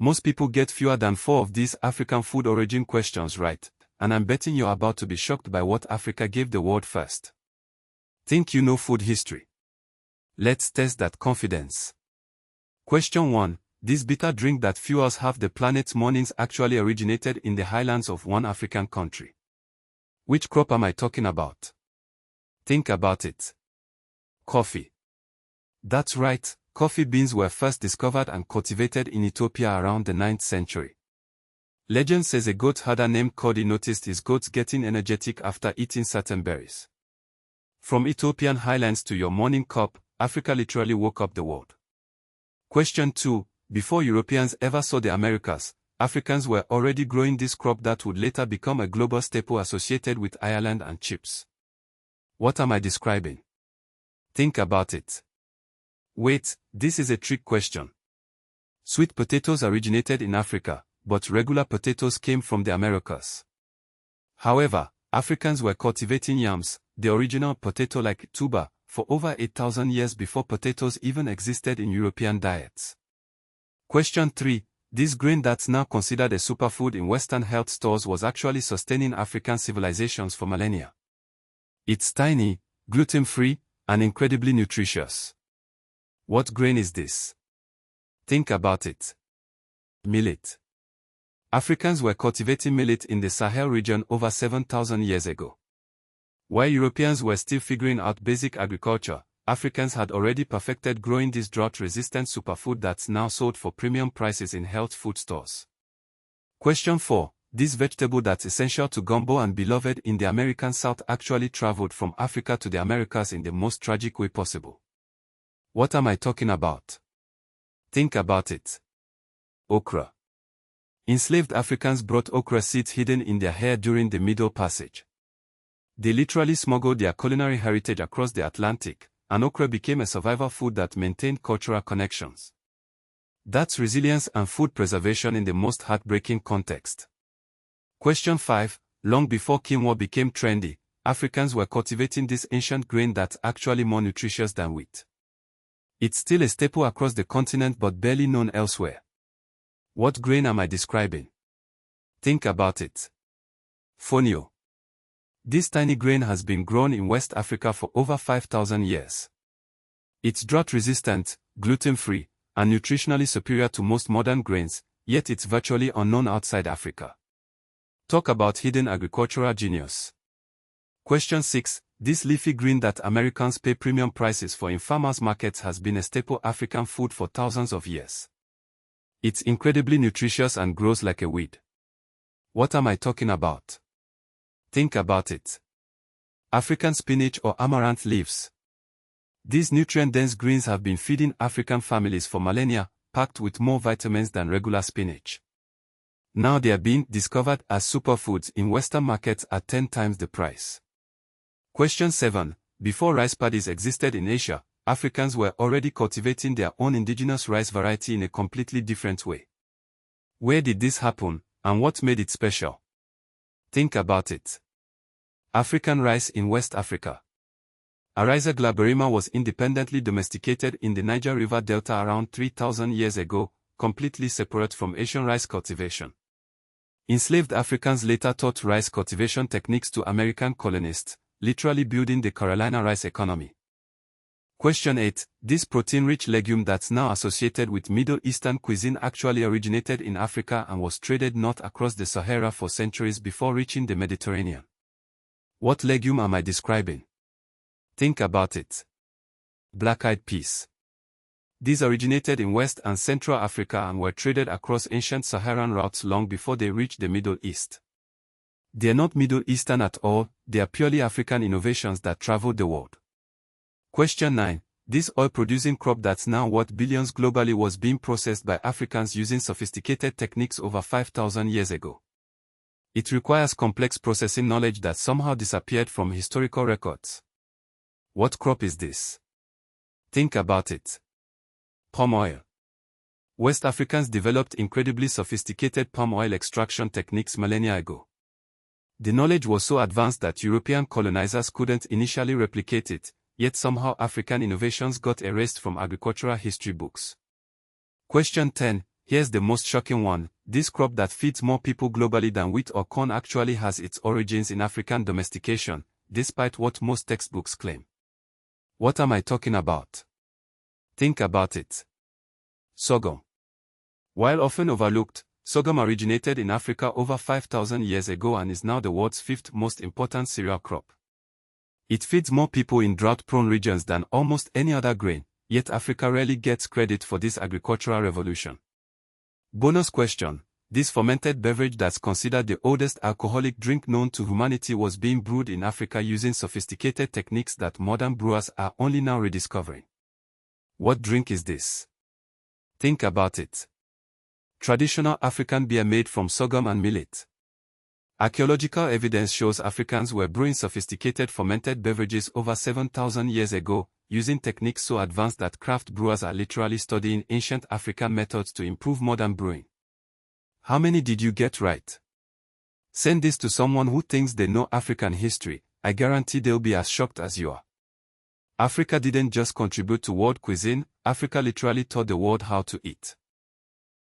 Most people get fewer than 4 of these African food origin questions right, and I'm betting you're about to be shocked by what Africa gave the world first. Think you know food history? Let's test that confidence. Question 1. This bitter drink that fuels half the planet's mornings actually originated in the highlands of one African country. Which crop am I talking about? Think about it. Coffee. That's right, coffee beans were first discovered and cultivated in Ethiopia around the 9th century. Legend says a goat herder named Cody noticed his goats getting energetic after eating certain berries. From Ethiopian highlands to your morning cup, Africa literally woke up the world. Question 2. Before Europeans ever saw the Americas, Africans were already growing this crop that would later become a global staple associated with Ireland and chips. What am I describing? Think about it. Wait, this is a trick question. Sweet potatoes originated in Africa, but regular potatoes came from the Americas. However, Africans were cultivating yams, the original potato-like tuber, for over 8,000 years before potatoes even existed in European diets. Question 3. This grain that's now considered a superfood in Western health stores was actually sustaining African civilizations for millennia. It's tiny, gluten-free, and incredibly nutritious. What grain is this? Think about it. Millet. Africans were cultivating millet in the Sahel region over 7,000 years ago. While Europeans were still figuring out basic agriculture, Africans had already perfected growing this drought-resistant superfood that's now sold for premium prices in health food stores. Question 4. This vegetable that's essential to gumbo and beloved in the American South actually traveled from Africa to the Americas in the most tragic way possible. What am I talking about? Think about it. Okra. Enslaved Africans brought okra seeds hidden in their hair during the Middle Passage. They literally smuggled their culinary heritage across the Atlantic, and okra became a survival food that maintained cultural connections. That's resilience and food preservation in the most heartbreaking context. Question 5. Long before quinoa became trendy, Africans were cultivating this ancient grain that's actually more nutritious than wheat. It's still a staple across the continent but barely known elsewhere. What grain am I describing? Think about it. Fonio. This tiny grain has been grown in West Africa for over 5,000 years. It's drought-resistant, gluten-free, and nutritionally superior to most modern grains, yet it's virtually unknown outside Africa. Talk about hidden agricultural genius. Question 6. This leafy green that Americans pay premium prices for in farmers' markets has been a staple African food for thousands of years. It's incredibly nutritious and grows like a weed. What am I talking about? Think about it. African spinach or amaranth leaves. These nutrient-dense greens have been feeding African families for millennia, packed with more vitamins than regular spinach. Now they are being discovered as superfoods in Western markets at 10 times the price. Question 7. Before rice paddies existed in Asia, Africans were already cultivating their own indigenous rice variety in a completely different way. Where did this happen, and what made it special? Think about it. African rice in West Africa. Ariza glaberrima was independently domesticated in the Niger River Delta around 3,000 years ago, completely separate from Asian rice cultivation. Enslaved Africans later taught rice cultivation techniques to American colonists, literally building the Carolina rice economy. Question 8. This protein-rich legume that's now associated with Middle Eastern cuisine actually originated in Africa and was traded north across the Sahara for centuries before reaching the Mediterranean. What legume am I describing? Think about it. Black-eyed peas. These originated in West and Central Africa and were traded across ancient Saharan routes long before they reached the Middle East. They're not Middle Eastern at all, they are purely African innovations that traveled the world. Question 9. This oil-producing crop that's now worth billions globally was being processed by Africans using sophisticated techniques over 5,000 years ago. It requires complex processing knowledge that somehow disappeared from historical records. What crop is this? Think about it. Palm oil. West Africans developed incredibly sophisticated palm oil extraction techniques millennia ago. The knowledge was so advanced that European colonizers couldn't initially replicate it, yet somehow African innovations got erased from agricultural history books. Question 10. Here's the most shocking one: this crop that feeds more people globally than wheat or corn actually has its origins in African domestication, despite what most textbooks claim. What am I talking about? Think about it. Sorghum. While often overlooked, sorghum originated in Africa over 5,000 years ago and is now the world's fifth most important cereal crop. It feeds more people in drought-prone regions than almost any other grain, yet Africa rarely gets credit for this agricultural revolution. Bonus question: this fermented beverage that's considered the oldest alcoholic drink known to humanity was being brewed in Africa using sophisticated techniques that modern brewers are only now rediscovering. What drink is this? Think about it. Traditional African beer made from sorghum and millet. Archaeological evidence shows Africans were brewing sophisticated fermented beverages over 7,000 years ago, using techniques so advanced that craft brewers are literally studying ancient African methods to improve modern brewing. How many did you get right? Send this to someone who thinks they know African history. I guarantee they'll be as shocked as you are. Africa didn't just contribute to world cuisine, Africa literally taught the world how to eat.